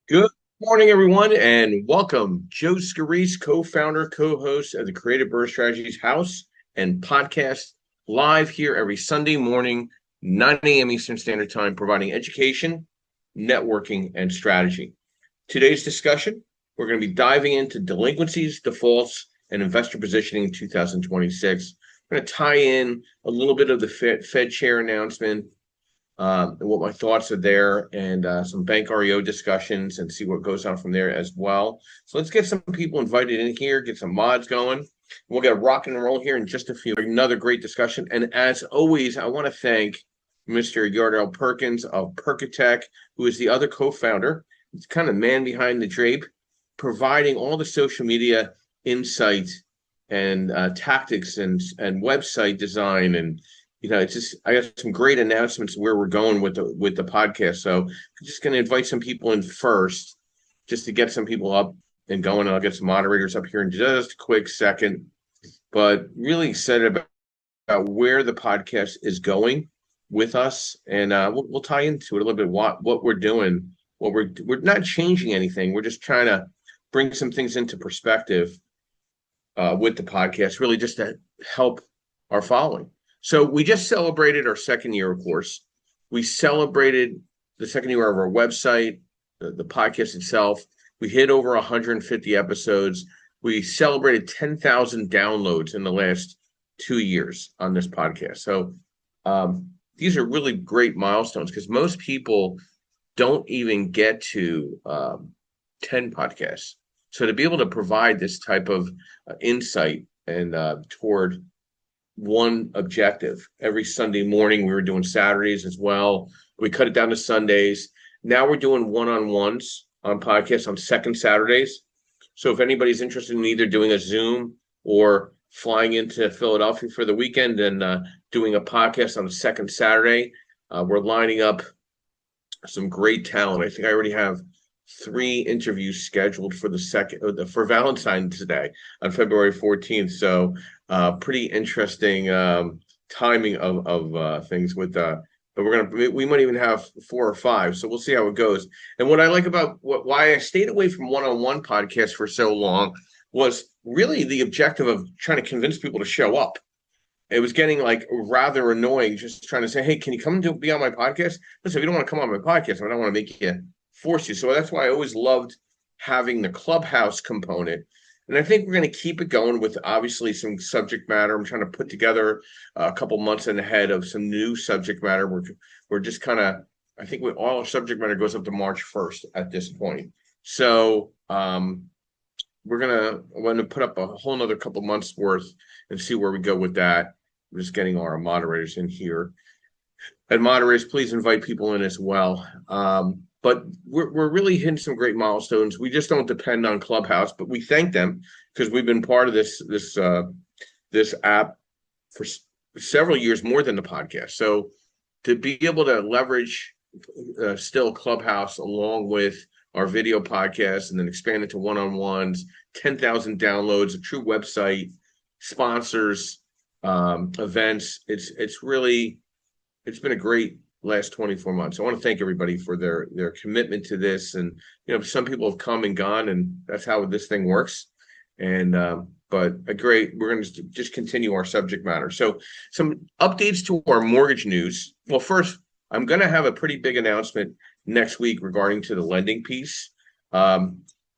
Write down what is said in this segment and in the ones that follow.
Good morning, everyone, and welcome. Joe Scarice, co-founder, co-host of the Creative Birth Strategies House and podcast, live here every Sunday morning, 9 a.m. Eastern Standard Time, providing education, networking, and strategy. Today's discussion, we're going to be diving into delinquencies, defaults, and investor positioning in 2026. We're going to tie in a little bit of the Fed chair announcement, and what my thoughts are there, and some bank REO discussions, and see what goes on from there as well. So let's get some people invited in here, get some mods going. We'll get rock and roll here in just a few. Another great discussion. And as always, I want to thank Mr. Yardell Perkins of Perkatech, who is the other co-founder. It's kind of man behind the drape, providing all the social media insight and tactics and website design, and it's just, I got some great announcements where we're going with the podcast. So I'm just going to invite some people in first, just to get some people up and going. I'll get some moderators up here in just a quick second. But really excited about where the podcast is going with us, and we'll tie into it a little bit. What we're doing, we're not changing anything. We're just trying to bring some things into perspective with the podcast, really just to help our following. So we just celebrated our second year, of course. We celebrated the second year of our website, the podcast itself. We hit over 150 episodes. We celebrated 10,000 downloads in the last 2 years on this podcast. So these are really great milestones, because most people don't even get to 10 podcasts. So to be able to provide this type of insight and toward one objective every Sunday morning. We were doing Saturdays as well. We cut it down to Sundays. Now we're doing one-on-ones on podcasts on second Saturdays. So if anybody's interested in either doing a Zoom or flying into Philadelphia for the weekend and doing a podcast on the second Saturday, we're lining up some great talent. I think I already have 3 interviews scheduled for for Valentine's Day on February 14th. So pretty interesting timing of things with but we might even have 4 or 5. So we'll see how it goes. And what I like about why I stayed away from one-on-one podcasts for so long was really the objective of trying to convince people to show up. It was getting like rather annoying, just trying to say, hey, can you come and be on my podcast? Listen, if you don't want to come on my podcast, I don't want to make you force you. So that's why I always loved having the Clubhouse component. And I think we're going to keep it going with obviously some subject matter. I'm trying to put together a couple months ahead of some new subject matter. We're just kind of, I think all our subject matter goes up to March 1st at this point. So we're going to put up a whole nother couple months worth and see where we go with that. We're just getting our moderators in here. And moderators, please invite people in as well. But we're really hitting some great milestones. We just don't depend on Clubhouse, but we thank them because we've been part of this app for several years, more than the podcast. So to be able to leverage still Clubhouse along with our video podcast and then expand it to one-on-ones, 10,000 downloads, a true website, sponsors, events. It's been a great last 24 months. I want to thank everybody for their commitment to this. And, some people have come and gone, and that's how this thing works. And, but we're going to just continue our subject matter. So some updates to our mortgage news. Well, first, I'm going to have a pretty big announcement next week regarding to the lending piece. I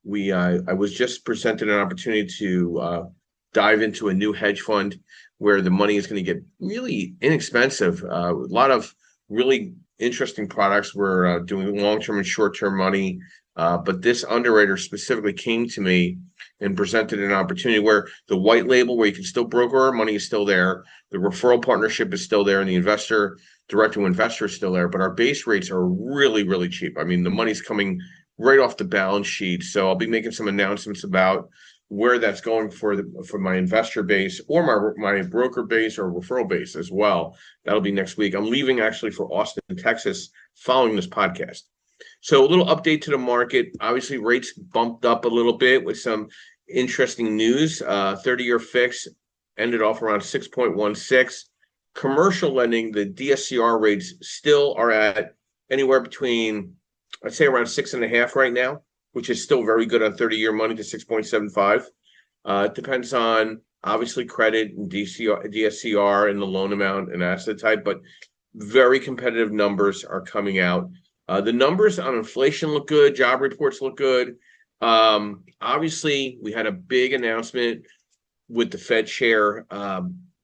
was just presented an opportunity to dive into a new hedge fund where the money is going to get really inexpensive. A lot of really interesting products. We're doing long-term and short-term money. But this underwriter specifically came to me and presented an opportunity where the white label, where you can still broker our money, is still there. The referral partnership is still there, and the investor, direct to investor, is still there. But our base rates are really, really cheap. I mean, the money's coming right off the balance sheet. So I'll be making some announcements about where that's going for my investor base or my broker base or referral base as well. That'll be next week. I'm leaving actually for Austin, Texas, following this podcast. So a little update to the market. Obviously, rates bumped up a little bit with some interesting news. 30-year fix ended off around 6.16. Commercial lending, the DSCR rates still are at anywhere between I'd say around 6.5 right now, which is still very good on 30-year money to 6.75. It depends on obviously credit and DSCR and the loan amount and asset type, but very competitive numbers are coming out. The numbers on inflation look good. Job reports look good. Obviously, we had a big announcement with the Fed chair.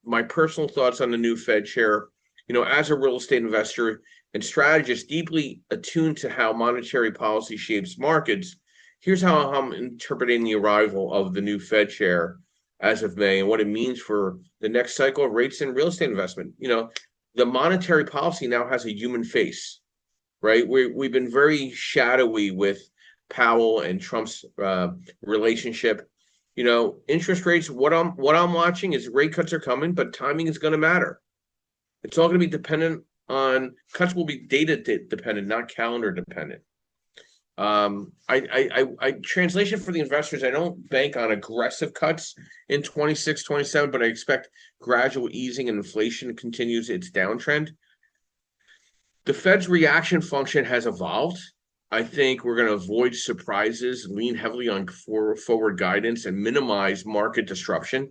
My personal thoughts on the new Fed chair, as a real estate investor and strategist deeply attuned to how monetary policy shapes markets, here's how I'm interpreting the arrival of the new Fed chair as of May and what it means for the next cycle of rates and real estate investment. The monetary policy now has a human face, right? We've been very shadowy with Powell and Trump's relationship. Interest rates. What I'm watching is rate cuts are coming, but timing is going to matter. It's all going to be dependent on cuts. Will be data dependent, not calendar dependent. I translation for the investors. I don't bank on aggressive cuts in 26, 27, but I expect gradual easing and inflation continues its downtrend. The Fed's reaction function has evolved. I think we're going to avoid surprises, lean heavily on forward guidance, and minimize market disruption.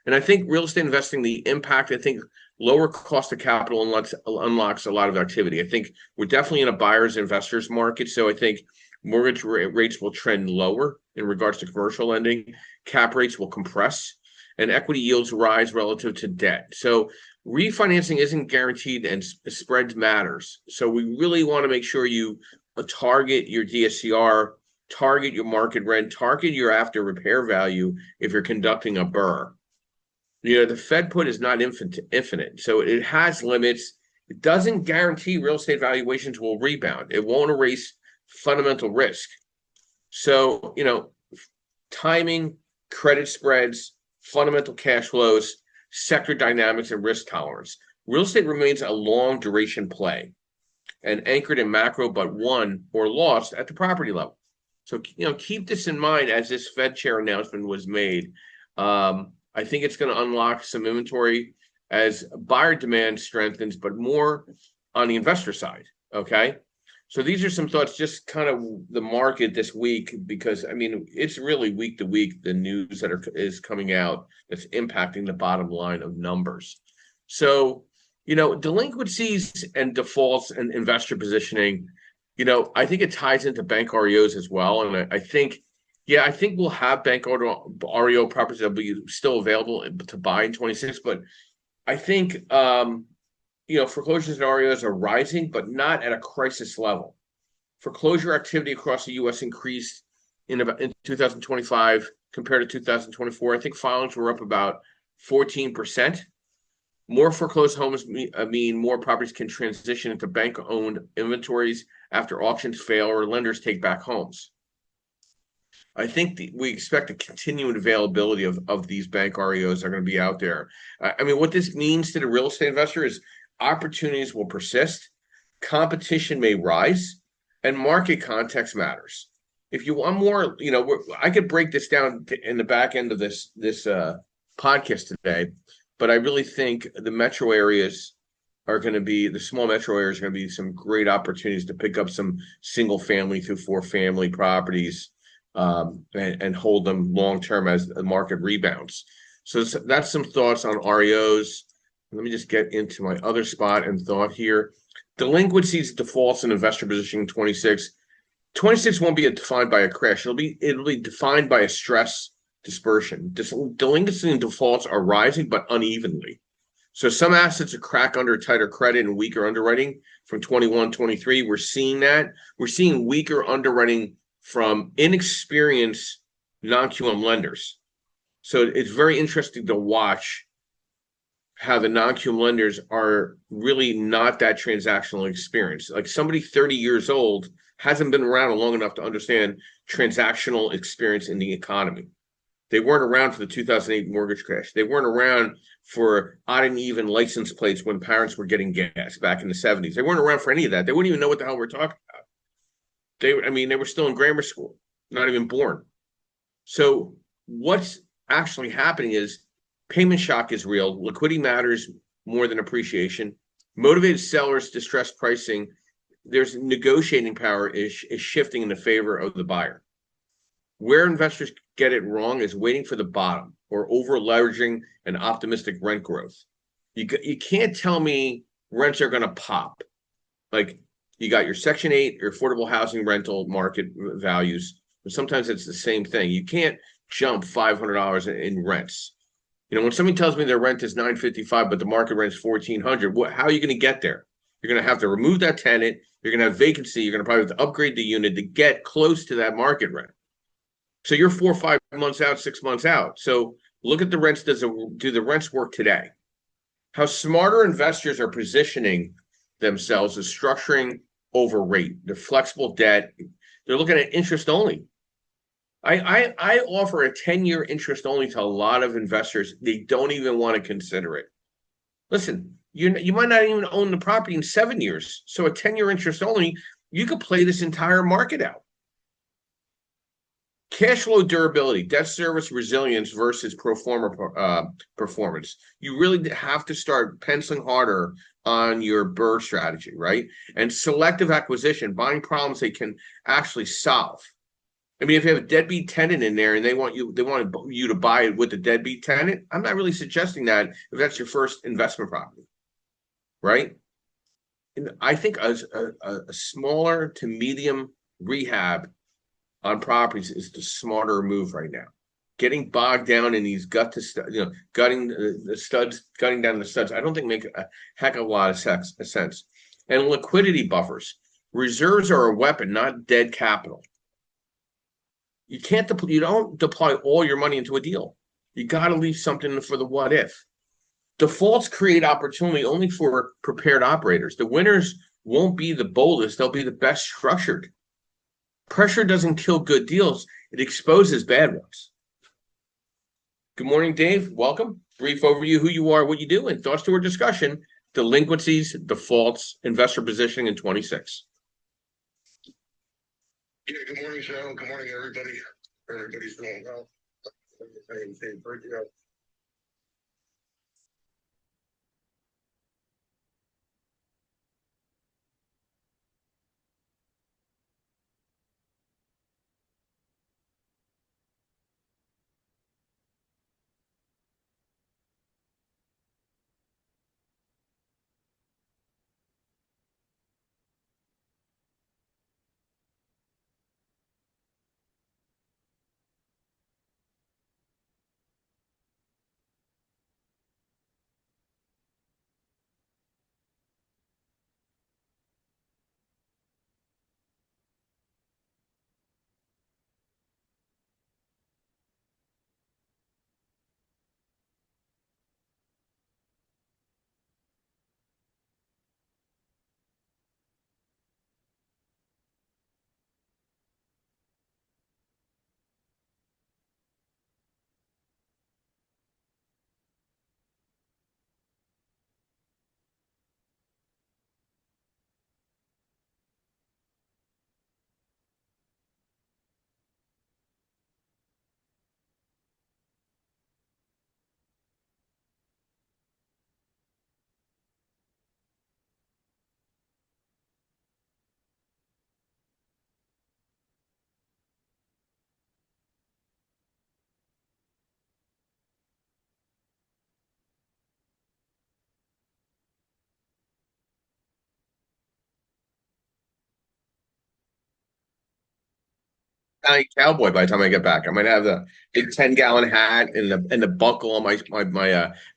And I think real estate investing, the impact, I think lower cost of capital unlocks a lot of activity. I think we're definitely in a buyer's investors market. So I think mortgage rates will trend lower in regards to commercial lending. Cap rates will compress and equity yields rise relative to debt. So refinancing isn't guaranteed and spread matters. So we really want to make sure you target your DSCR, target your market rent, target your after repair value if you're conducting a BRRRR. The Fed put is not infinite, so it has limits. It doesn't guarantee real estate valuations will rebound. It won't erase fundamental risk. So, timing, credit spreads, fundamental cash flows, sector dynamics, and risk tolerance. Real estate remains a long duration play and anchored in macro, but won or lost at the property level. So, keep this in mind as this Fed chair announcement was made. I think it's going to unlock some inventory as buyer demand strengthens, but more on the investor side. Okay. So these are some thoughts, just kind of the market this week, because it's really week to week, the news that is coming out that's impacting the bottom line of numbers. So, delinquencies and defaults and investor positioning, I think it ties into bank REOs as well. And I think we'll have bank REO properties that will be still available to buy in 26. But I think, foreclosures and REOs are rising, but not at a crisis level. Foreclosure activity across the U.S. increased in 2025 compared to 2024. I think filings were up about 14%. More foreclosed homes mean more properties can transition into bank-owned inventories after auctions fail or lenders take back homes. I think we expect a continued availability of these bank REOs that are going to be out there. What this means to the real estate investor is opportunities will persist, competition may rise, and market context matters. If you want more, I could break this down in the back end of this podcast today, but I really think the metro areas are going to be, the small metro areas are going to be some great opportunities to pick up some single family through 4-family properties and hold them long term as the market rebounds. So that's some thoughts on REOs. Let me just get into my other spot and thought here. Delinquencies, defaults, and investor positioning 26. 26 won't be defined by a crash. It'll be defined by a stress dispersion. Delinquencies and defaults are rising, but unevenly. So some assets are crack under tighter credit and weaker underwriting from 21, 23. We're seeing that. We're seeing weaker underwriting from inexperienced non-QM lenders. So it's very interesting to watch how the non-QM lenders are really not that transactional experience. Like somebody 30 years old hasn't been around long enough to understand transactional experience in the economy. They weren't around for the 2008 mortgage crash. They weren't around for odd and even license plates when parents were getting gas back in the 70s. They weren't around for any of that. They wouldn't even know what the hell we're talking about. They were still in grammar school, not even born. So what's actually happening is payment shock is real. Liquidity matters more than appreciation. Motivated sellers, distressed pricing, there's negotiating power is shifting in the favor of the buyer. Where investors get it wrong is waiting for the bottom or over leveraging an optimistic rent growth. You can't tell me rents are going to pop. Like, you got your Section 8, your affordable housing rental market values, but sometimes it's the same thing. You can't jump $500 in rents. When somebody tells me their rent is $955, but the market rent is $1,400, how are you going to get there? You're going to have to remove that tenant. You're going to have vacancy. You're going to probably have to upgrade the unit to get close to that market rent. So you're 4 or 5 months out, 6 months out. So look at the rents. Do the rents work today? How smarter investors are positioning themselves is structuring over rate. They're flexible debt. They're looking at interest only. I offer a 10-year interest only to a lot of investors. They don't even want to consider it. Listen, you might not even own the property in 7 years. So a 10-year interest only, you could play this entire market out. Cash flow durability, debt service resilience versus pro forma performance. You really have to start penciling harder on your BRRRR strategy, right? And selective acquisition, buying problems they can actually solve. I mean, if you have a deadbeat tenant in there and they want you to buy it with the deadbeat tenant, I'm not really suggesting that if that's your first investment property, right? And I think a smaller to medium rehab on properties is the smarter move right now. Getting bogged down in these gutting the studs, gutting down the studs, I don't think make a heck of a lot of sense. And liquidity buffers. Reserves are a weapon, not dead capital. You don't deploy all your money into a deal. You got to leave something for the what if. Defaults create opportunity only for prepared operators. The winners won't be the boldest, they'll be the best structured. Pressure doesn't kill good deals, it exposes bad ones. Good morning, Dave. Welcome. Brief overview, who you are, what you do, and thoughts to our discussion, delinquencies, defaults, investor positioning in 26. Yeah, good morning, Joe. Good morning, everybody. Everybody's doing well. Cowboy by the time I get back. I might have the big 10-gallon hat and the buckle on my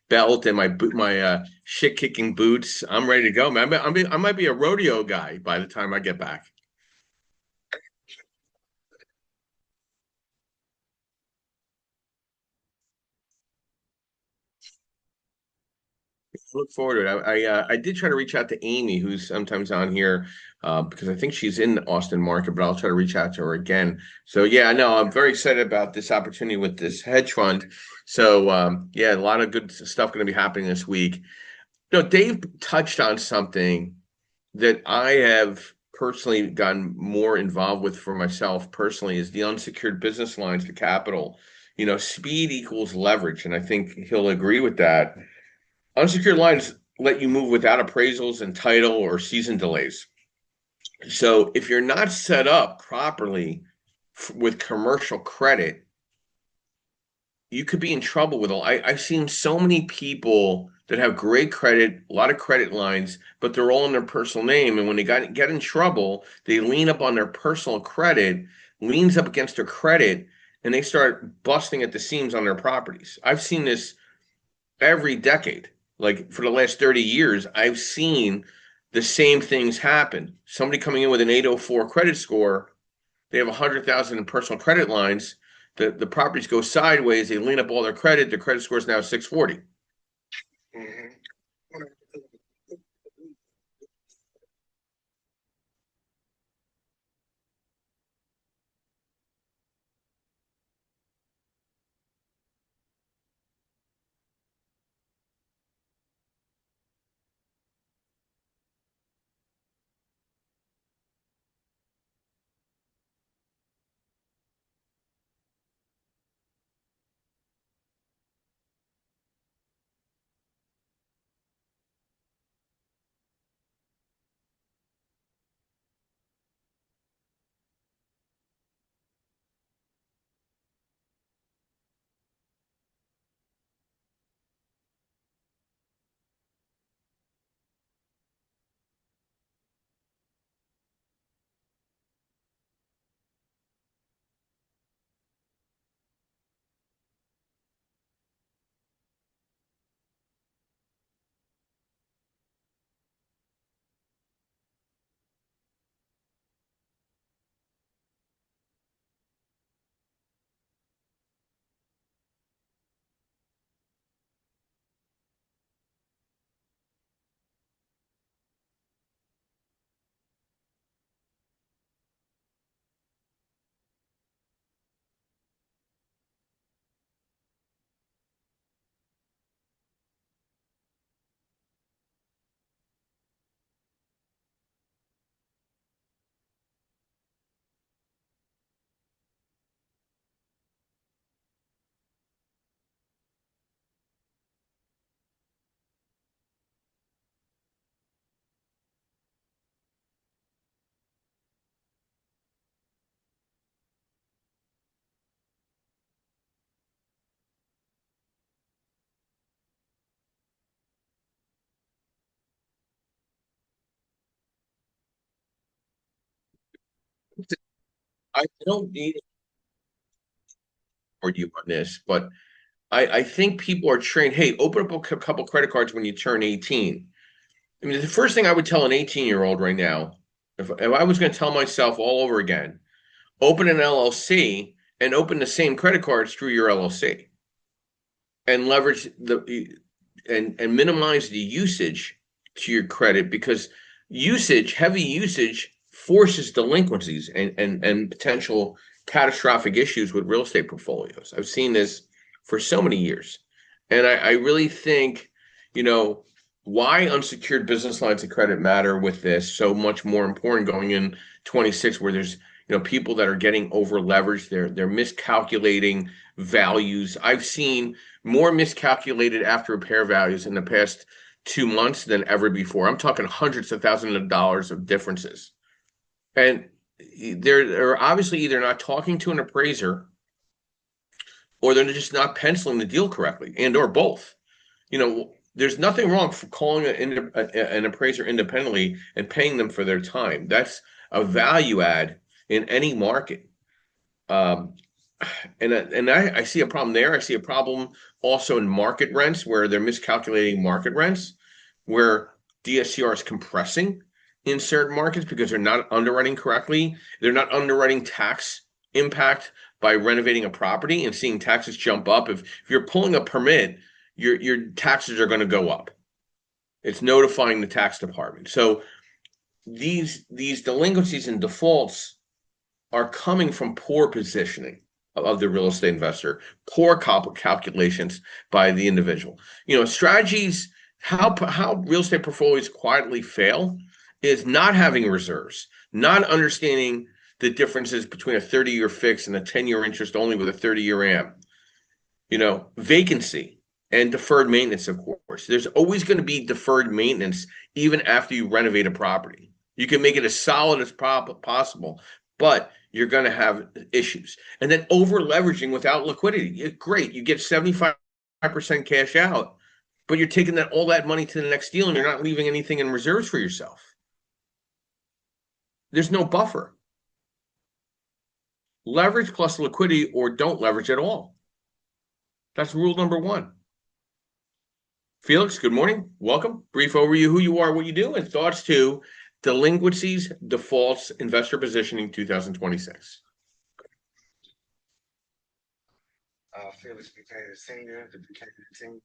belt and my shit kicking boots. I'm ready to go, man. I might be a rodeo guy by the time I get back. Look forward to it. I did try to reach out to Amy, who's sometimes on here, because I think she's in the Austin market, but I'll try to reach out to her again. So yeah, I know I'm very excited about this opportunity with this hedge fund. So yeah, a lot of good stuff going to be happening this week. Dave touched on something that I have personally gotten more involved with for myself personally is the unsecured business lines to capital. Speed equals leverage, and I think he'll agree with that. Unsecured lines let you move without appraisals and title or season delays. So if you're not set up properly with commercial credit, you could be in trouble with I've seen so many people that have great credit, a lot of credit lines, but they're all in their personal name. And when they get in trouble, they lean up on their personal credit, leans up against their credit, and they start busting at the seams on their properties. I've seen this every decade. Like for the last 30 years, I've seen the same things happen. Somebody coming in with an 804 credit score, they have 100,000 in personal credit lines. The properties go sideways. They lean up all their credit. Their credit score is now 640. Mhm. I don't need for you on this, but I think people are trained. Hey, open up a couple credit cards when you turn 18. I mean, the first thing I would tell an 18-year-old right now, if I was going to tell myself all over again, open an LLC and open the same credit cards through your LLC and leverage and minimize the usage to your credit because heavy usage forces delinquencies and potential catastrophic issues with real estate portfolios. I've seen this for so many years. And I really think, you know, why unsecured business lines of credit matter with this so much more important going in 26 where there's people that are getting over leveraged, they're miscalculating values. I've seen more miscalculated after repair values in the past 2 months than ever before. I'm talking hundreds of thousands of dollars of differences. And they're obviously either not talking to an appraiser or they're just not penciling the deal correctly and or both. There's nothing wrong for calling an appraiser independently and paying them for their time. That's a value add in any market. Um, and I see a problem there. I see a problem also in market rents where they're miscalculating market rents, where DSCR is compressing in certain markets because they're not underwriting correctly. They're not underwriting tax impact by renovating a property and seeing taxes jump up. If you're pulling a permit, your taxes are going to go up. It's notifying the tax department. So these delinquencies and defaults are coming from poor positioning of the real estate investor, poor calculations by the individual. Strategies how real estate portfolios quietly fail is not having reserves, not understanding the differences between a 30-year fix and a 10-year interest only with a 30-year AM. Vacancy and deferred maintenance, of course. There's always going to be deferred maintenance even after you renovate a property. You can make it as solid as possible, but you're going to have issues. And then over leveraging without liquidity, great. You get 75% cash out, but you're taking all that money to the next deal and you're not leaving anything in reserves for yourself. There's no buffer. Leverage plus liquidity or don't leverage at all. That's rule number one. Felix, good morning. Welcome. Brief overview, who you are, what you do, and thoughts to delinquencies, defaults, investor positioning 2026. Felix became a senior, became a senior.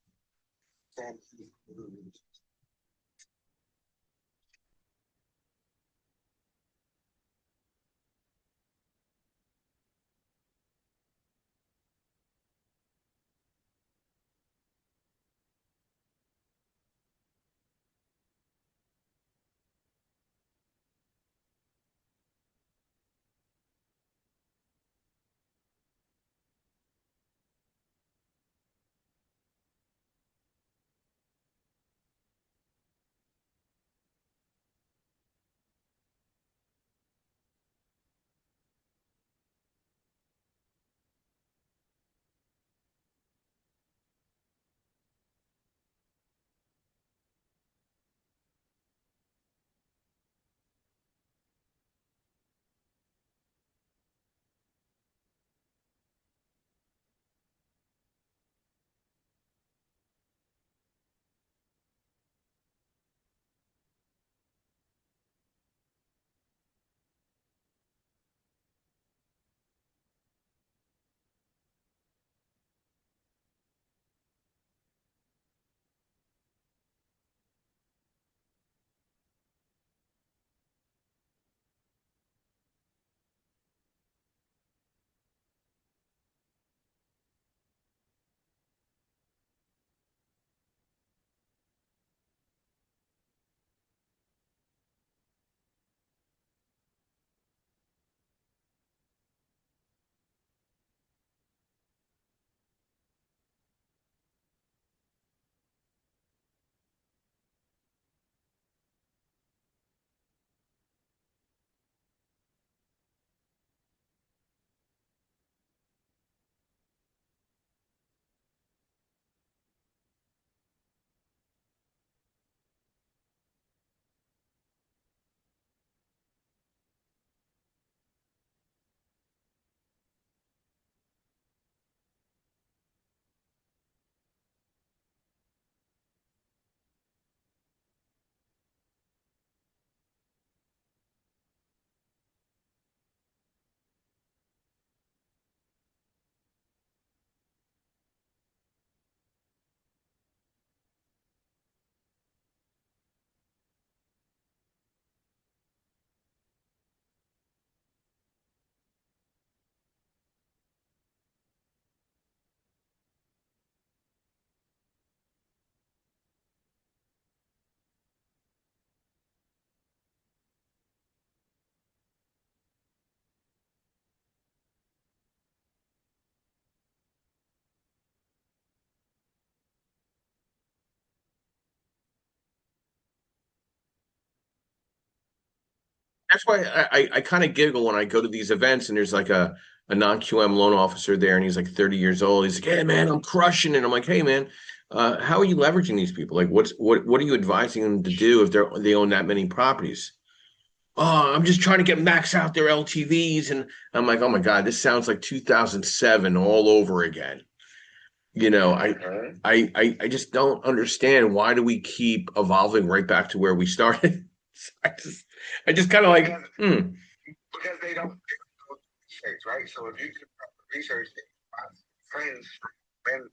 That's why I kind of giggle when I go to these events and there's like a non-QM loan officer there and he's like 30 years old. He's like, hey man, I'm crushing it. I'm like, hey man, how are you leveraging these people? Like what are you advising them to do if they own that many properties? Oh, I'm just trying to get max out their LTVs. And I'm like, oh my God, this sounds like 2007 all over again. You know, I just don't understand why do we keep evolving right back to where we started. I just I just kind of like, Because they don't research, right? So if you do research, friends, and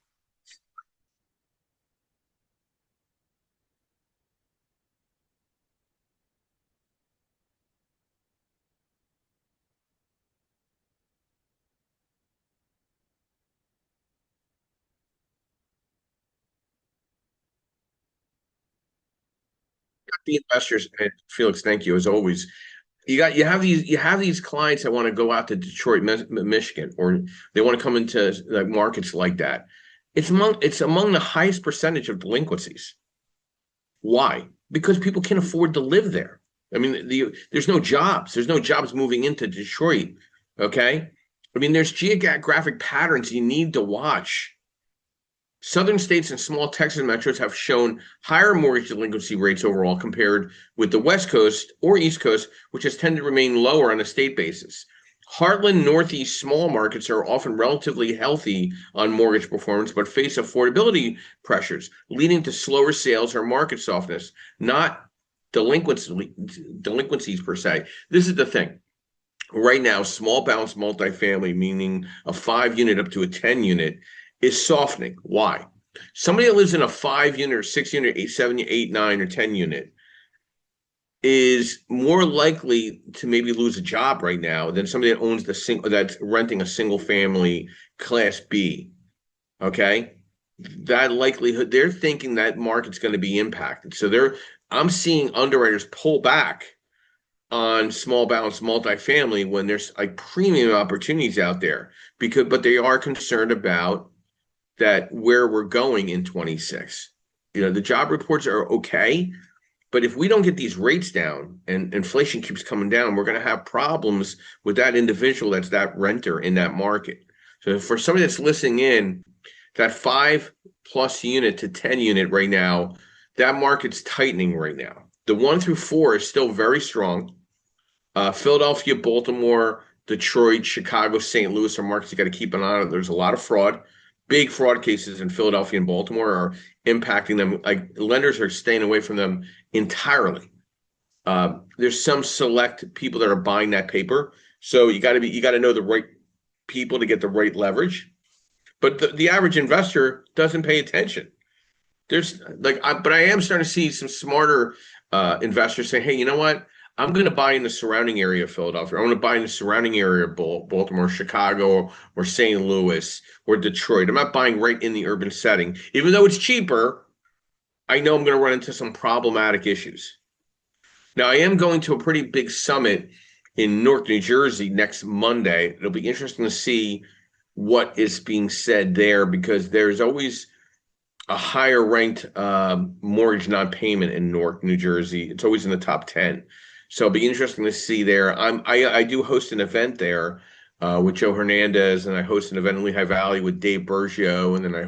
the investors, and Felix, thank you as always. You have these clients that want to go out to Detroit, Michigan, or they want to come into like markets like that. It's among the highest percentage of delinquencies. Why? Because people can't afford to live there. I mean, there's no jobs. There's no jobs moving into Detroit. Okay. I mean, there's geographic patterns you need to watch. Southern states and small Texas metros have shown higher mortgage delinquency rates overall compared with the West Coast or East Coast, which has tended to remain lower on a state basis. Heartland Northeast small markets are often relatively healthy on mortgage performance, but face affordability pressures, leading to slower sales or market softness, not delinquencies per se. This is the thing. Right now, small balance multifamily, meaning a 5 unit up to a 10 unit, is softening. Why? Somebody that lives in a 5 unit or 6 unit, 7, 8, 9, or 10 unit is more likely to maybe lose a job right now than somebody that owns that's renting a single family class B. Okay. That likelihood, they're thinking that market's going to be impacted. So I'm seeing underwriters pull back on small balance multifamily when there's like premium opportunities out there but they are concerned about that where we're going in 26. The job reports are okay, but if we don't get these rates down and inflation keeps coming down, we're going to have problems with that individual that's that renter in that market. So for somebody that's listening in, that 5+ unit to 10 unit right now, that market's tightening right now. The 1 through 4 is still very strong. Philadelphia, Baltimore, Detroit, Chicago, St. Louis are markets you got to keep an eye on. There's a lot of fraud. Big fraud cases in Philadelphia and Baltimore are impacting them. Like lenders are staying away from them entirely. There's some select people that are buying that paper, so you got to know the right people to get the right leverage. But the average investor doesn't pay attention. But I am starting to see some smarter investors say, hey, you know what? I'm going to buy in the surrounding area of Philadelphia. I want to buy in the surrounding area of Baltimore, Chicago, or St. Louis, or Detroit. I'm not buying right in the urban setting. Even though it's cheaper, I know I'm going to run into some problematic issues. Now, I am going to a pretty big summit in Newark, New Jersey next Monday. It'll be interesting to see what is being said there because there's always a higher ranked mortgage non-payment in Newark, New Jersey. It's always in the top 10. So it'll be interesting to see there. I do host an event there with Joe Hernandez, and I host an event in Lehigh Valley with Dave Bergio, and then I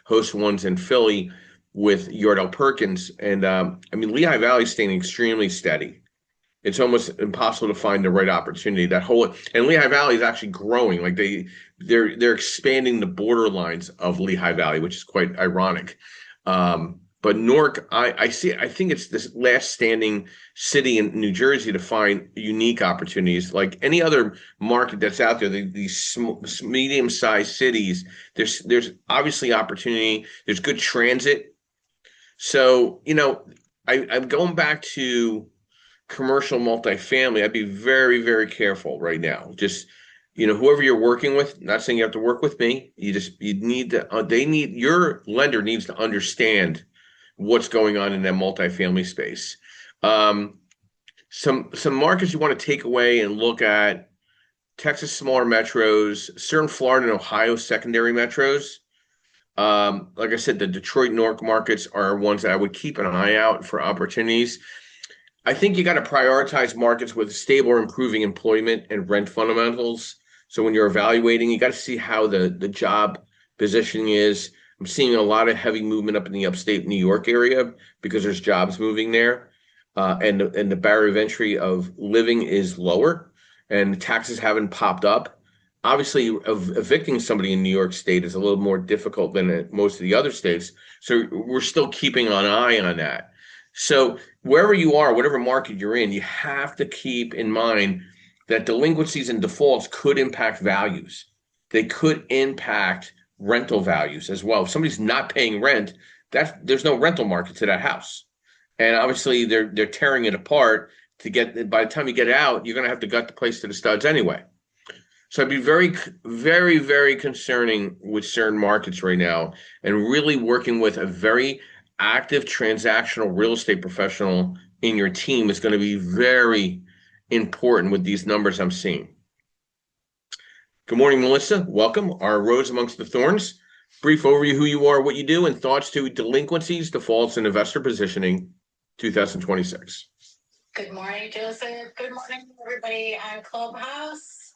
host ones in Philly with Yordell Perkins. And Lehigh Valley is staying extremely steady. It's almost impossible to find the right opportunity. And Lehigh Valley is actually growing. Like they're expanding the borderlines of Lehigh Valley, which is quite ironic. But Newark, I think it's this last standing city in New Jersey to find unique opportunities. Like any other market that's out there, these medium-sized cities, there's obviously opportunity. There's good transit. So, I'm going back to commercial multifamily. I'd be very, very careful right now. Just, whoever you're working with, not saying you have to work with me. You need to, your lender needs to understand what's going on in that multifamily space. Some markets you want to take away and look at: Texas smaller metros, certain Florida and Ohio secondary metros. Like I said, the Detroit, Newark markets are ones that I would keep an eye out for opportunities. I think you got to prioritize markets with stable or improving employment and rent fundamentals. So when you're evaluating, you got to see how the job positioning is. I'm seeing a lot of heavy movement up in the upstate New York area because there's jobs moving there, and the barrier of entry of living is lower, and taxes haven't popped up. Obviously, evicting somebody in New York State is a little more difficult than most of the other states. So we're still keeping an eye on that. So wherever you are, whatever market you're in, you have to keep in mind that delinquencies and defaults could impact values. They could impact rental values as well. If somebody's not paying rent, there's no rental market to that house. And obviously they're tearing it apart by the time you get out, you're going to have to gut the place to the studs anyway. So I'd be very, very, very concerning with certain markets right now and really working with a very active transactional real estate professional in your team is going to be very important with these numbers I'm seeing. Good morning, Melissa. Welcome. Our Rose Amongst the Thorns. Brief overview who you are, what you do, and thoughts to delinquencies, defaults, and investor positioning 2026. Good morning, Joseph. Good morning, everybody on Clubhouse.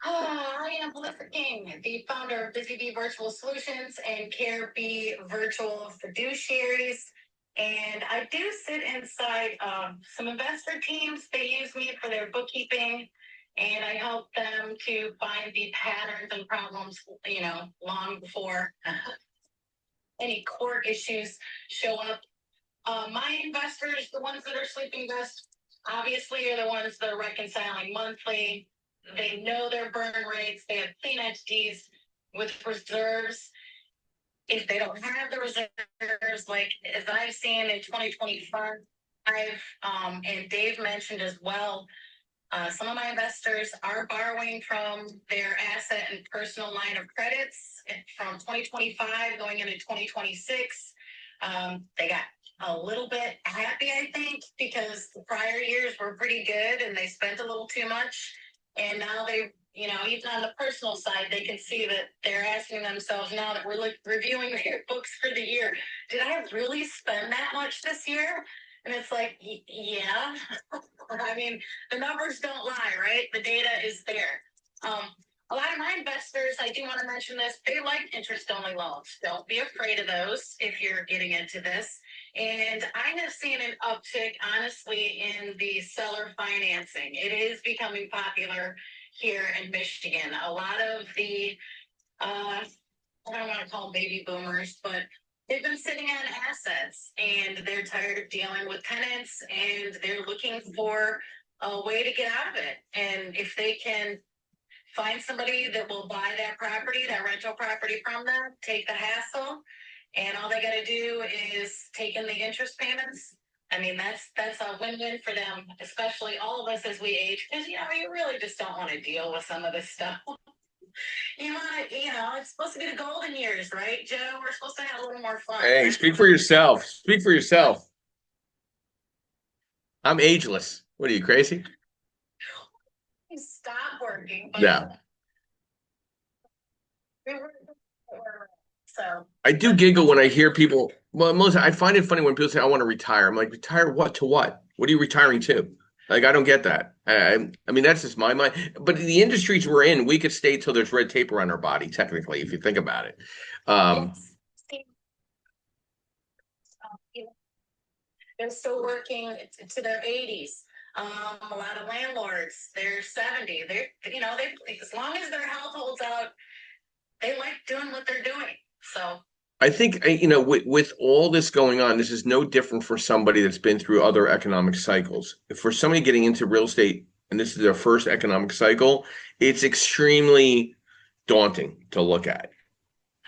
I am Melissa King, the founder of Busy Bee Virtual Solutions and Care Bee Virtual Fiduciaries. And I do sit inside some investor teams. They use me for their bookkeeping, and I help them to find the patterns and problems, long before any court issues show up. My investors, the ones that are sleeping best, obviously are the ones that are reconciling monthly. They know their burn rates. They have clean entities with reserves. If they don't have the reserves, like as I've seen in 2025, and Dave mentioned as well, some of my investors are borrowing from their asset and personal line of credits from 2025 going into 2026. They got a little bit happy, I think, because the prior years were pretty good and they spent a little too much. And now they, even on the personal side, they can see that they're asking themselves now that we're reviewing their books for the year, did I really spend that much this year? And it's like, yeah. I mean, the numbers don't lie, right? The data is there. A lot of my investors, I do want to mention this, they like interest-only loans. Don't be afraid of those if you're getting into this. And I have seen an uptick, honestly, in the seller financing. It is becoming popular here in Michigan. A lot of the, I don't want to call them baby boomers, but they've been sitting on assets and they're tired of dealing with tenants and they're looking for a way to get out of it. And if they can find somebody that will buy that property, that rental property from them, take the hassle, and all they got to do is take in the interest payments. I mean, that's a win-win for them, especially all of us as we age, because you really just don't want to deal with some of this stuff. It's supposed to be the golden years, right, Joe? We're supposed to have a little more fun. Hey, speak for yourself. Speak for yourself. I'm ageless. What are you, crazy? Stop working. Yeah. So I do giggle when I hear people. Well, Melissa, I find it funny when people say, "I want to retire." I'm like, "Retire what to what? What are you retiring to?" Like, I don't get that. I mean, that's just my mind. But the industries we're in, we could stay till there's red tape around our body, technically, if you think about it. They're still working to their 80s. A lot of landlords, they're 70. They as long as their health holds out, they like doing what they're doing. So I think, with all this going on, this is no different for somebody that's been through other economic cycles. For somebody getting into real estate, and this is their first economic cycle, it's extremely daunting to look at.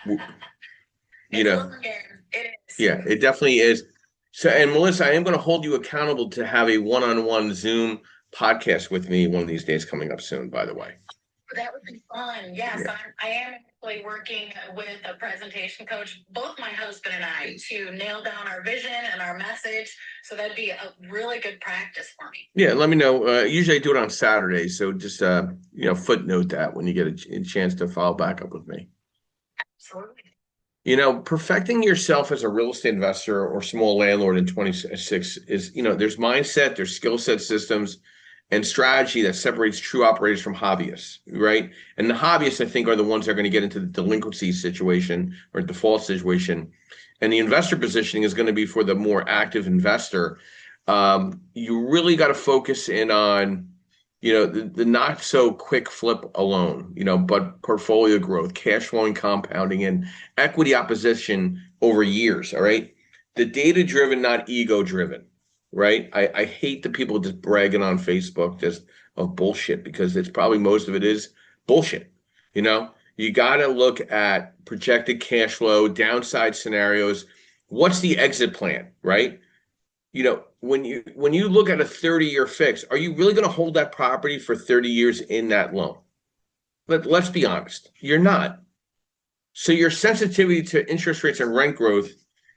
It is. Yeah, it definitely is. So, and Melissa, I am going to hold you accountable to have a one-on-one Zoom podcast with me one of these days coming up soon, by the way. That would be fun. Yes, yeah. I am actually working with a presentation coach, both my husband and I, to nail down our vision and our message. So that'd be a really good practice for me. Yeah, let me know. Usually I do it on Saturdays, so just footnote that when you get a chance to follow back up with me. Absolutely. Perfecting yourself as a real estate investor or small landlord in 26 is, there's mindset, there's skill set systems and strategy that separates true operators from hobbyists, right? And the hobbyists, I think, are the ones that are going to get into the delinquency situation or default situation. And the investor positioning is going to be for the more active investor. You really got to focus in on the not so quick flip alone, but portfolio growth, cash flowing, compounding, and equity opposition over years. All right. The data driven, not ego driven. Right. I hate the people just bragging on Facebook just of bullshit, because it's probably most of it is bullshit. You got to look at projected cash flow, downside scenarios. What's the exit plan? Right. When you look at a 30-year fix, are you really going to hold that property for 30 years in that loan? Let's be honest, you're not. So your sensitivity to interest rates and rent growth,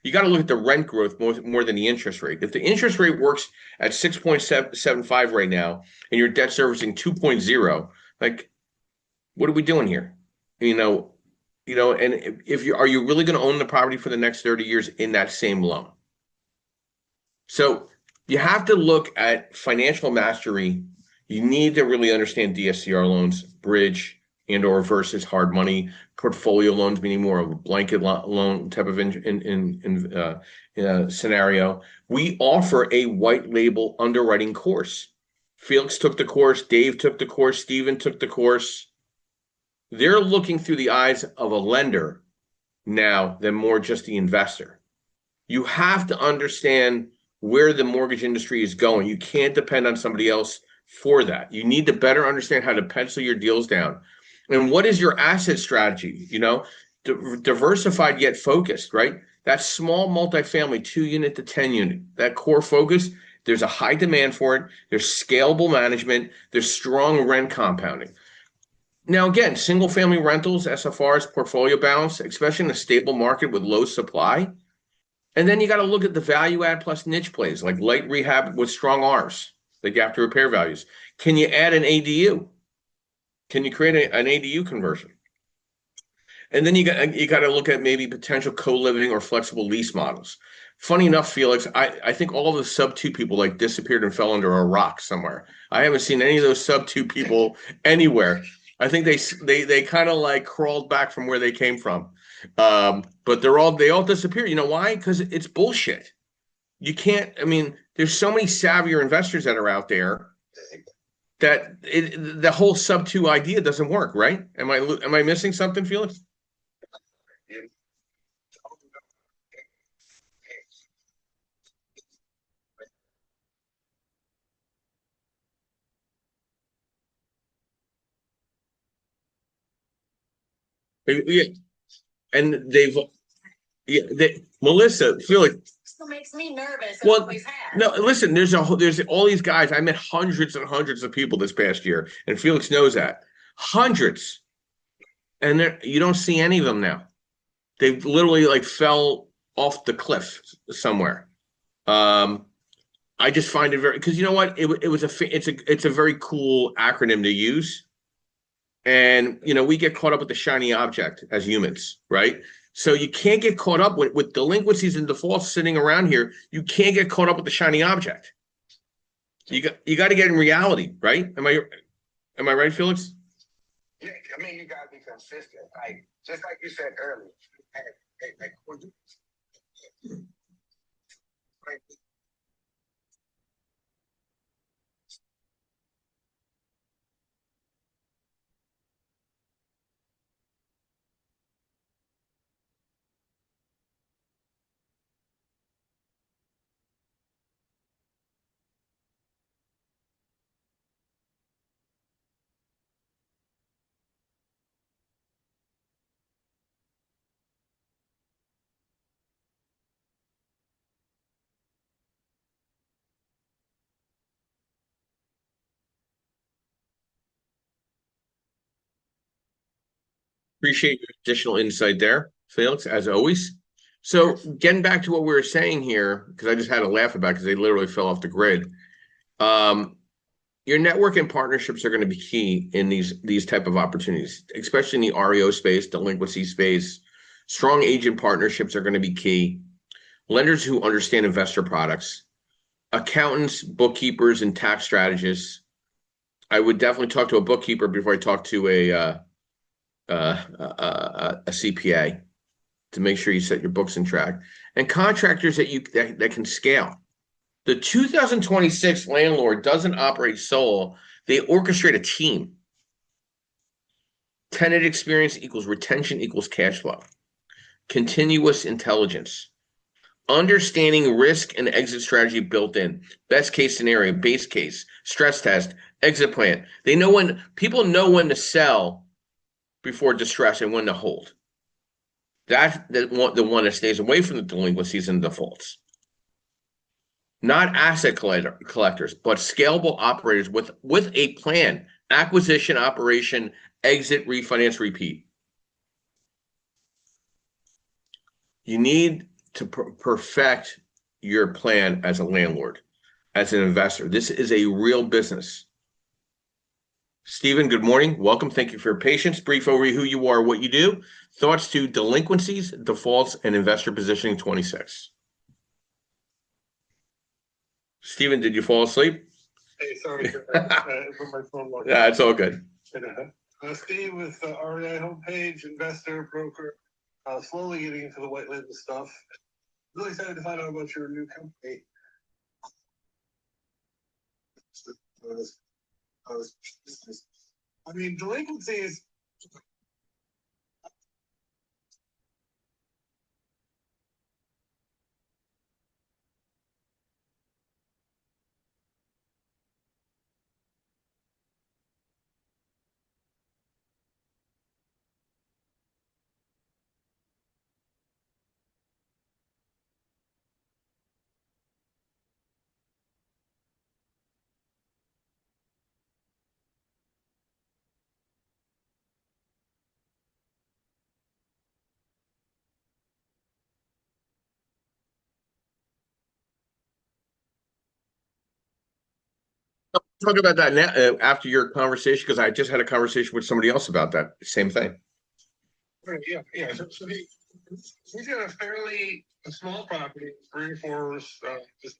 you got to look at the rent growth more than the interest rate. If the interest rate works at 6.75 right now and your debt servicing 2.0, like, what are we doing here? And are you really going to own the property for the next 30 years in that same loan? So You have to look at financial mastery. You need to really understand DSCR loans, bridge and or versus hard money, portfolio loans, meaning more of a blanket loan type of scenario. We offer a white label underwriting course. Felix took the course, Dave took the course, Steven took the course. They're looking through the eyes of a lender now than more just the investor. You have to understand where the mortgage industry is going. You can't depend on somebody else for that. You need to better understand how to pencil your deals down. And what is your asset strategy? Diversified yet focused, right? That small multifamily 2 unit to 10 unit, that core focus, there's a high demand for it. There's scalable management. There's strong rent compounding. Now, again, single family rentals, SFRs, portfolio balance, especially in a stable market with low supply. And then you got to look at the value add plus niche plays like light rehab with strong R's, like after repair values. Can you add an ADU? Can you create an ADU conversion? And then you got to look at maybe potential co-living or flexible lease models. Funny enough, Felix, I think all the sub two people like disappeared and fell under a rock somewhere. I haven't seen any of those sub two people anywhere. I think they kind of like crawled back from where they came from. But they all disappear. You know why? Because it's bullshit. You can't. I mean, there's so many savvier investors that are out there that the whole sub two idea doesn't work, right? Am I missing something, Felix? Yeah, and Melissa, Felix. Still makes me nervous. Well, always has. No, listen. There's all these guys. I met hundreds and hundreds of people this past year, and Felix knows that hundreds, and you don't see any of them now. They literally like fell off the cliff somewhere. Um, I just find it very because you know what it's a very cool acronym to use, and we get caught up with the shiny object as humans, right? So you can't get caught up with delinquencies and defaults sitting around here. You can't get caught up with the shiny object. You got to get in reality, right? Am I right, Felix? Yeah, I mean, you gotta be consistent. Like just like you said earlier. Like, Appreciate your additional insight there, Felix, as always. So getting back to what we were saying here, because I just had to laugh about because they literally fell off the grid. Um, your network and partnerships are going to be key in these type of opportunities, especially in the REO space, delinquency space. Strong agent partnerships are going to be key. Lenders who understand investor products, accountants, bookkeepers, and tax strategists. I would definitely talk to a bookkeeper before I talk to a CPA to make sure you set your books in track, and contractors that can scale. The 2026 landlord doesn't operate solo; they orchestrate a team. Tenant experience equals retention equals cash flow. Continuous intelligence. Understanding risk and exit strategy built in. Best case scenario, base case, stress test, exit plan. People know when to sell before distress and when to hold. That's the one that stays away from the delinquencies and defaults. Not asset collectors, but scalable operators with a plan: acquisition, operation, exit, refinance, repeat. You need to perfect your plan as a landlord, as an investor. This is a real business. Stephen, good morning. Welcome. Thank you for your patience. Brief overview who you are, what you do. Thoughts to delinquencies, defaults, and investor positioning 26. Stephen, did you fall asleep? Hey, sorry, put my phone on. Yeah, it's all good. Steve with REI homepage, investor, broker, slowly getting into the white label stuff. Really excited to find out about your new company. I mean, delinquencies. Talk about that now after your conversation, because I just had a conversation with somebody else about that same thing. Yeah. So he's got a fairly small property, 3 or 4. Just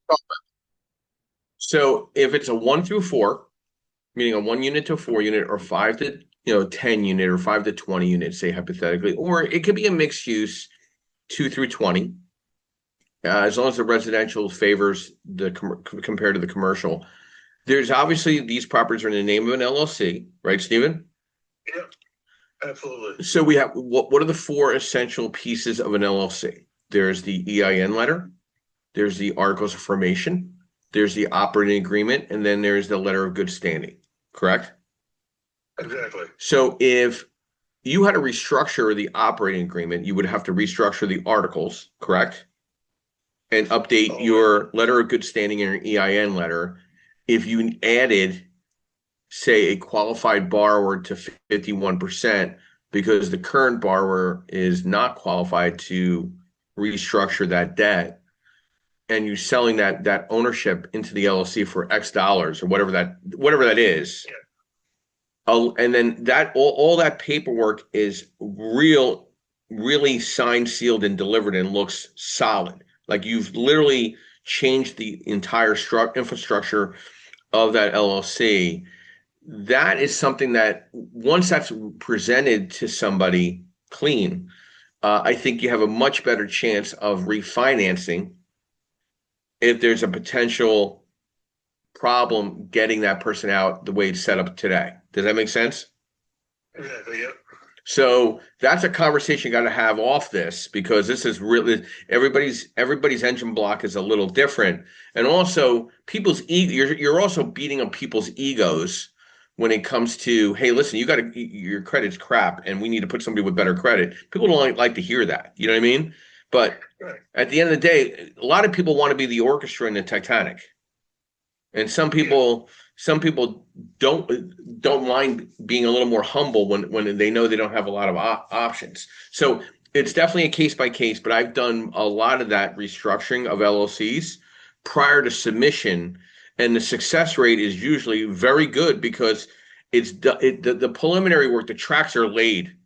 Well, so if it's a 1 through 4, meaning a 1 unit to 4 unit, or 5 to 10 unit, or 5 to 20 unit, say hypothetically, or it could be a mixed use 2 through 20, as long as the residential favors the compared to the commercial. There's obviously these properties are in the name of an LLC, right, Stephen? yeah, absolutely. So we have what are the 4 essential pieces of an LLC? There's the EIN letter, there's the articles of formation, there's the operating agreement, and then there's the letter of good standing, correct? Exactly. So if you had to restructure the operating agreement, you would have to restructure the articles, correct? And update your letter of good standing and your EIN letter. If you added, say, a qualified borrower to 51%, because the current borrower is not qualified to restructure that debt, and you selling that ownership into the LLC for X dollars or whatever that is. Yeah. And then that all that paperwork is really signed, sealed, and delivered, and looks solid. Like you've literally changed the entire infrastructure of that LLC. That is something that once that's presented to somebody clean, I think you have a much better chance of refinancing if there's a potential problem getting that person out the way it's set up today. Does that make sense? Exactly. Yep. So that's a conversation you got to have off this, because this is really everybody's engine block is a little different, and also people's ego. You're also beating up people's egos when it comes to, hey, listen, your credit's crap, and we need to put somebody with better credit. People don't like to hear that. You know what I mean? But Right. at the end of the day, a lot of people want to be the orchestra in the Titanic, and some people don't mind being a little more humble when they know they don't have a lot of options. So it's definitely a case by case, but I've done a lot of that restructuring of LLCs prior to submission, and the success rate is usually very good because the preliminary work, the tracks are laid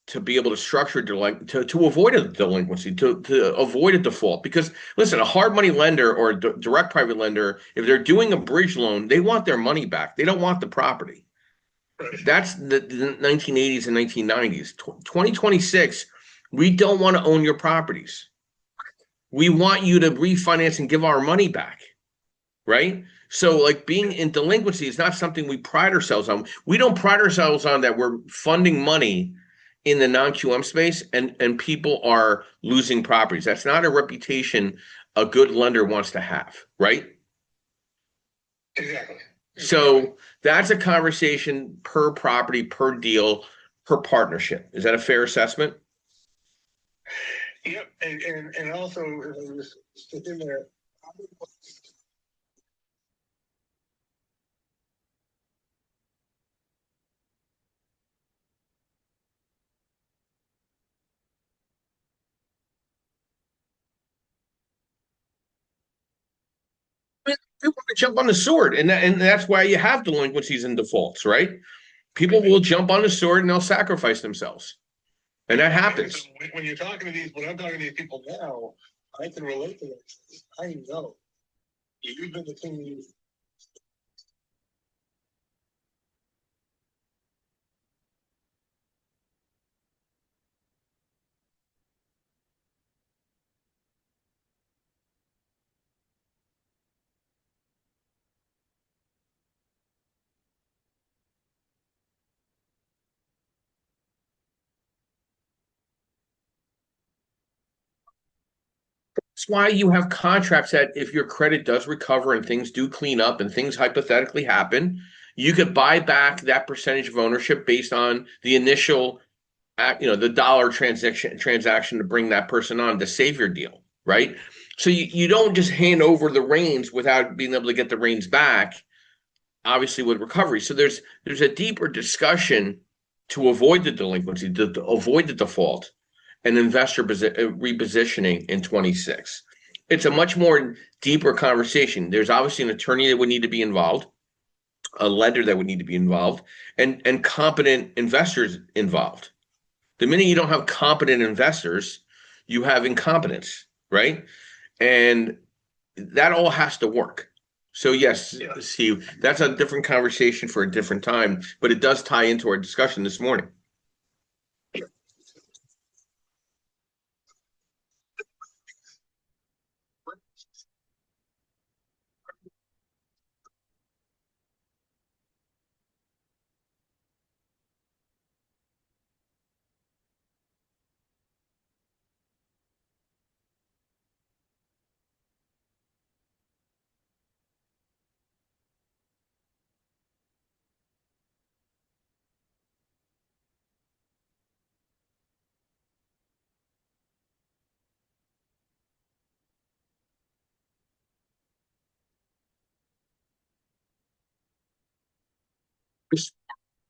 to be able to structure to avoid a delinquency, to avoid a default. Because listen, a hard money lender or a direct private lender, if they're doing a bridge loan, they want their money back. They don't want the property. That's the 1980s and 1990s. 2026, we don't want to own your properties. We want you to refinance and give our money back, right? So, like, being in delinquency is not something we pride ourselves on. We don't pride ourselves on that we're funding money in the non-QM space, and people are losing properties. That's not a reputation a good lender wants to have, right? Exactly. So that's a conversation per property, per deal, per partnership. Is that a fair assessment? Yep, and also if I was stick in there. People want to jump on the sword, and that's why you have delinquencies and defaults, right? People will jump on the sword and they'll sacrifice themselves, and that happens. When you're talking to when I'm talking to these people now, I can relate to that. I know you've been the king. That's why you have contracts that if your credit does recover and things do clean up and things hypothetically happen, you could buy back that percentage of ownership based on the initial, the dollar transaction to bring that person on to save your deal, right? So you don't just hand over the reins without being able to get the reins back, obviously with recovery. So there's a deeper discussion to avoid the delinquency, to avoid the default, and investor repositioning in 26. It's a much more deeper conversation. There's obviously an attorney that would need to be involved, a lender that would need to be involved, and competent investors involved. The minute you don't have competent investors, you have incompetence, right? And that all has to work. So yes, Yeah. Steve, that's a different conversation for a different time, but it does tie into our discussion this morning.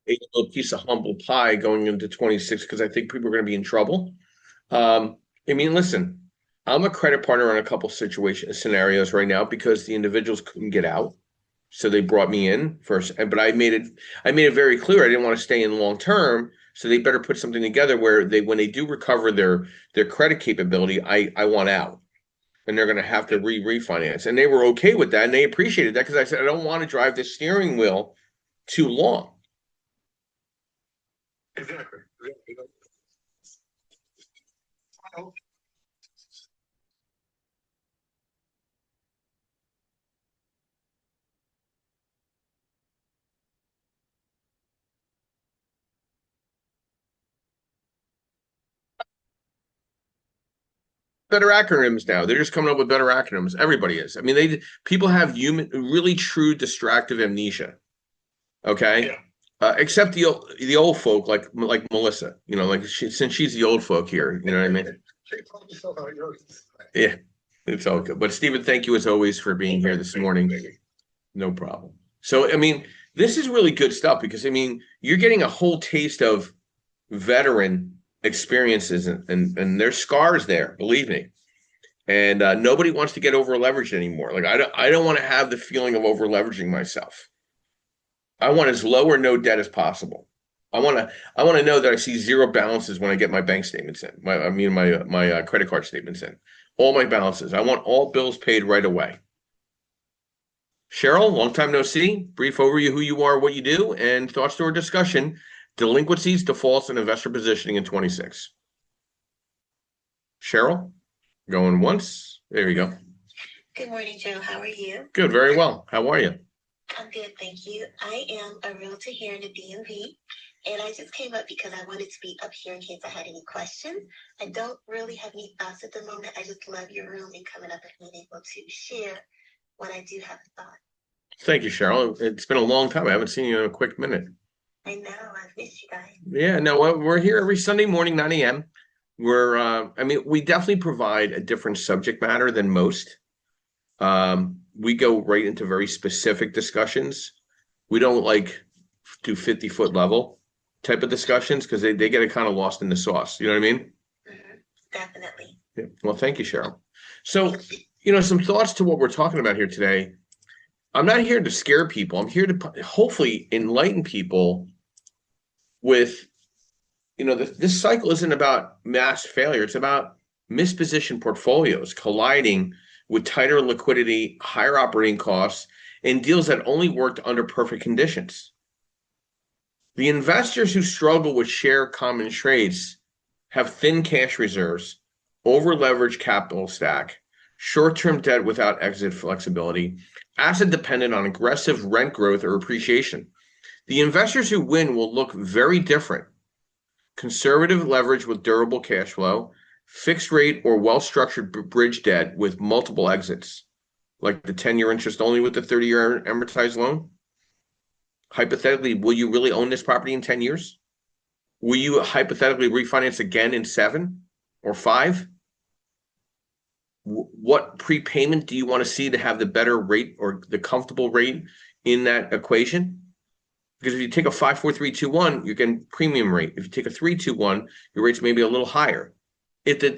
A little piece of humble pie going into 26 because I think people are going to be in trouble. I mean, listen, I'm a credit partner on a couple scenarios right now because the individuals couldn't get out. So they brought me in first, but I made it very clear I didn't want to stay in long term. So they better put something together where when they do recover their credit capability, I want out, and they're going to have to refinance. And they were okay with that, and they appreciated that because I said I don't want to drive the steering wheel too long. Exactly. better acronyms now. They're just coming up with better acronyms. Everybody is. I mean, people have really true distractive amnesia. Okay. Yeah. Except the old folk like Melissa, like since she's the old folk here, you know what I mean? Yeah, it's all good. But Stephen, thank you as always for being here this morning. No problem. So, I mean, this is really good stuff because, I mean, you're getting a whole taste of veteran experiences and there's scars there, believe me. And nobody wants to get over leveraged anymore. Like I don't want to have the feeling of over leveraging myself. I want as low or no debt as possible. I want to know that I see zero balances when I get my bank statements in. My credit card statements in. All my balances. I want all bills paid right away. Cheryl, long time no see. Brief overview who you are, what you do, and thoughts to our discussion. Delinquencies, defaults, and investor positioning in 26. Cheryl, going once. There you go. Good morning, Joe. How are you? Good, very well. How are you? I'm good, thank you. I am a realtor here in the DMV, and I just came up because I wanted to be up here in case I had any questions. I don't really have any thoughts at the moment. I just love your room and coming up and being able to share when I do have a thought. Thank you, Cheryl. It's been a long time. I haven't seen you in a quick minute. I know. I've missed you guys. Yeah, no, we're here every Sunday morning, 9 a.m. We definitely provide a different subject matter than most. We go right into very specific discussions. We don't like do 50-foot level type of discussions because they get it kind of lost in the sauce. You know what I mean? Mm-hmm. Definitely. Yeah. Well, thank you, Cheryl. So, some thoughts to what we're talking about here today. I'm not here to scare people. I'm here to hopefully enlighten people with, this cycle isn't about mass failure. It's about mispositioned portfolios colliding with tighter liquidity, higher operating costs, and deals that only worked under perfect conditions. The investors who struggle with share common trades have thin cash reserves, over-leveraged capital stack, short-term debt without exit flexibility, asset dependent on aggressive rent growth or appreciation. The investors who win will look very different. Conservative leverage with durable cash flow, fixed rate or well-structured bridge debt with multiple exits, like the 10-year interest only with the 30-year amortized loan. Hypothetically, will you really own this property in 10 years? Will you hypothetically refinance again in 7 or 5? What prepayment do you want to see to have the better rate or the comfortable rate in that equation? Because if you take a 5, 4, 3, 2, 1, you're getting premium rate. If you take a 3, 2, 1, your rate's maybe a little higher. If the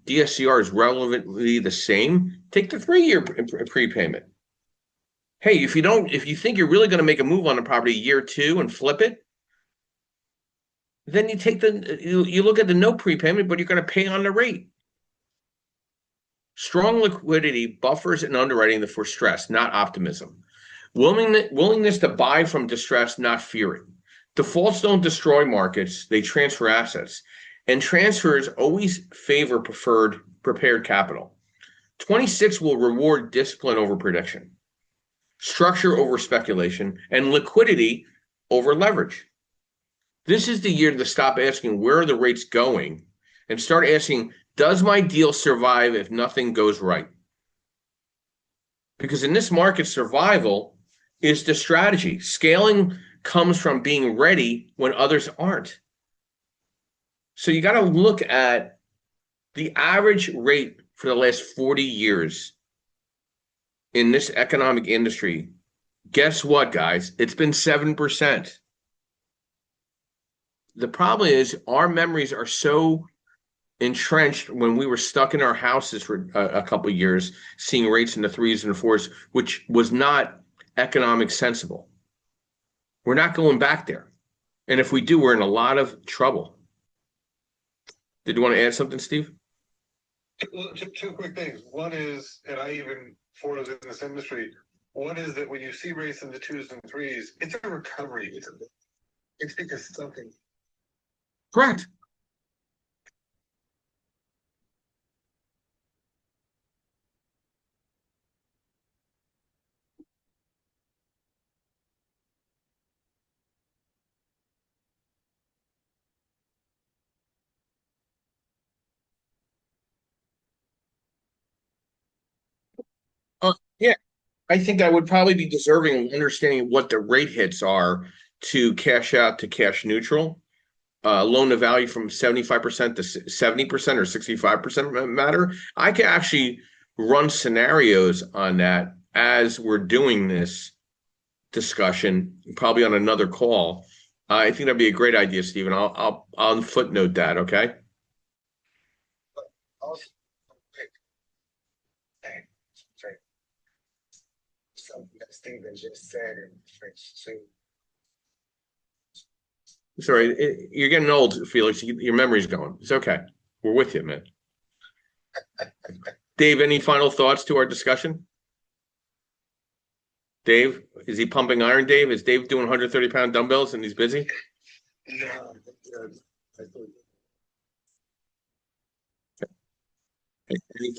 DSCR is relevantly the same, take the 3-year prepayment. Hey, if you think you're really going to make a move on the property year 2 and flip it, then you look at the no prepayment, but you're going to pay on the rate. Strong liquidity buffers and underwriting for stress, not optimism. Willingness to buy from distress, not fearing. Defaults don't destroy markets, they transfer assets. And transfers always favor prepared capital. 26 will reward discipline over prediction, structure over speculation, and liquidity over leverage. This is the year to stop asking where are the rates going and start asking, does my deal survive if nothing goes right? Because in this market, survival is the strategy. Scaling comes from being ready when others aren't. So you got to look at the average rate for the last 40 years in this economic industry. Guess what, guys? It's been 7%. The problem is our memories are so entrenched when we were stuck in our houses for a couple of years, seeing rates in the 3s and 4s, which was not economic sensible. We're not going back there. And if we do, we're in a lot of trouble. Did you want to add something, Steve? Well, two quick things. One is, and I even for us in this industry, one is that when you see rates in the 2s and 3s, it's a recovery. It's because something. Correct. Yeah, I think I would probably be deserving of understanding what the rate hits are to cash out to cash neutral. Loan to value from 75% to 70% or 65% matter. I can actually run scenarios on that as we're doing this discussion, probably on another call. I think that'd be a great idea, Stephen. I'll footnote that. Okay. Also, something that Stephen just said in French too. Sorry, you're getting old, Felix. Your memory's going. It's okay. We're with you, man. Dave, any final thoughts to our discussion? Dave, is he pumping iron? Dave, is Dave doing 130-pound dumbbells and he's busy? No, Any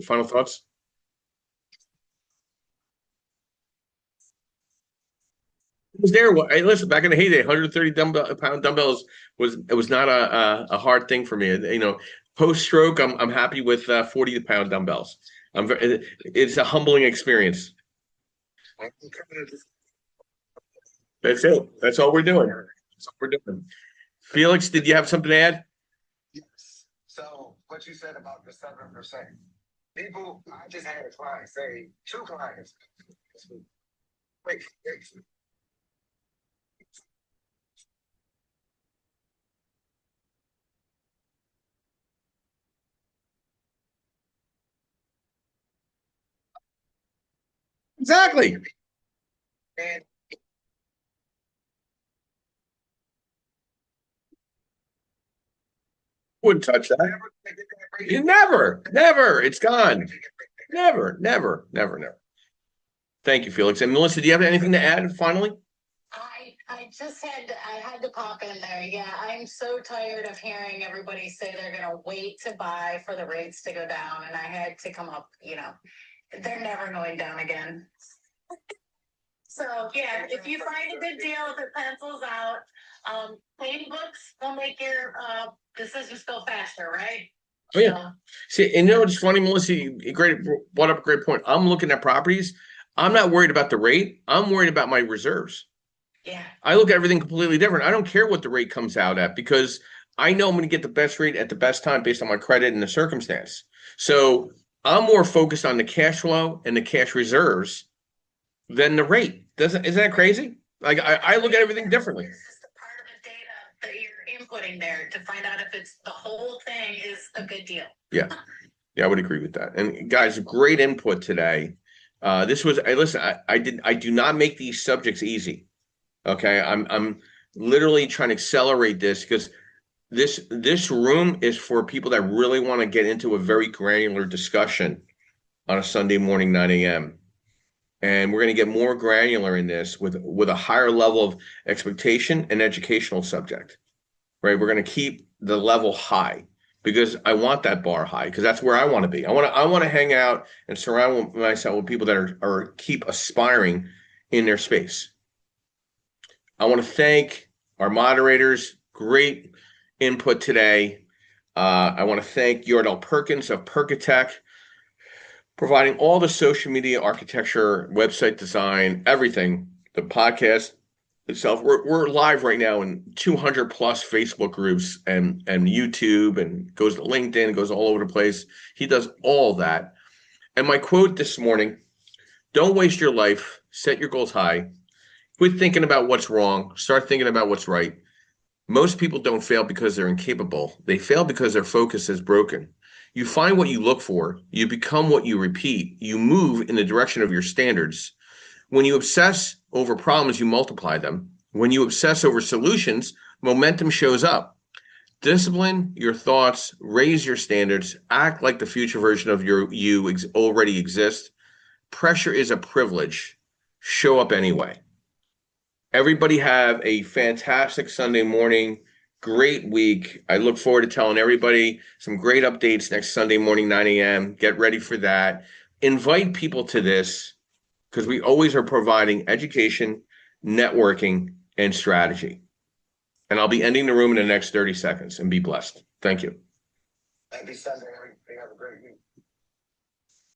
final thoughts? It was there. Hey, listen, back in the heyday, 130-pound dumbbells was not a hard thing for me. You know, post stroke, I'm happy with 40-pound dumbbells. It's a humbling experience. That's it. That's all we're doing. That's all we're doing. Felix, did you have something to add? yes. So what you said about the 7%. People, I just had a client say, two clients. Wait, Exactly. and Wouldn't touch that. You never. It's gone. Never. Thank you, Felix. And Melissa, do you have anything to add finally? I had to pop in there. Yeah, I'm so tired of hearing everybody say they're gonna wait to buy for the rates to go down, and I had to come up. They're never going down again. So yeah, if you find a good deal, if it pencils out, plain books will make your decisions go faster, right? Oh yeah. See, and it's funny, Melissa, brought up a great point. I'm looking at properties. I'm not worried about the rate. I'm worried about my reserves. Yeah. I look at everything completely different. I don't care what the rate comes out at because I know I'm going to get the best rate at the best time based on my credit and the circumstance. So I'm more focused on the cash flow and the cash reserves than the rate. Isn't that crazy? Like I look at everything differently. It's just a part of the data that you're inputting there to find out if it's the whole thing is a good deal. Yeah. Yeah, I would agree with that. And guys, great input today. Listen, I do not make these subjects easy. Okay. I'm literally trying to accelerate this because this room is for people that really want to get into a very granular discussion on a Sunday morning, 9 a.m. And we're going to get more granular in this with a higher level of expectation and educational subject, right? We're going to keep the level high because I want that bar high because that's where I want to be. I want to hang out and surround myself with people that are keep aspiring in their space. I want to thank our moderators. Great input today. I want to thank Yordell Perkins of Perkatech, providing all the social media architecture, website design, everything, the podcast itself. We're live right now in 200 plus Facebook groups and YouTube and goes to LinkedIn, goes all over the place. He does all that. And my quote this morning, don't waste your life, set your goals high. Quit thinking about what's wrong, start thinking about what's right. Most people don't fail because they're incapable. They fail because their focus is broken. You find what you look for, you become what you repeat, you move in the direction of your standards. When you obsess over problems, you multiply them. When you obsess over solutions, momentum shows up. Discipline your thoughts, raise your standards, act like the future version of you already exists. Pressure is a privilege. Show up anyway. Everybody have a fantastic Sunday morning. Great week. I look forward to telling everybody some great updates next Sunday morning, 9 a.m. Get ready for that. Invite people to this because we always are providing education, networking, and strategy. And I'll be ending the room in the next 30 seconds and be blessed. Thank you. Happy Sunday, everybody. Have a great week.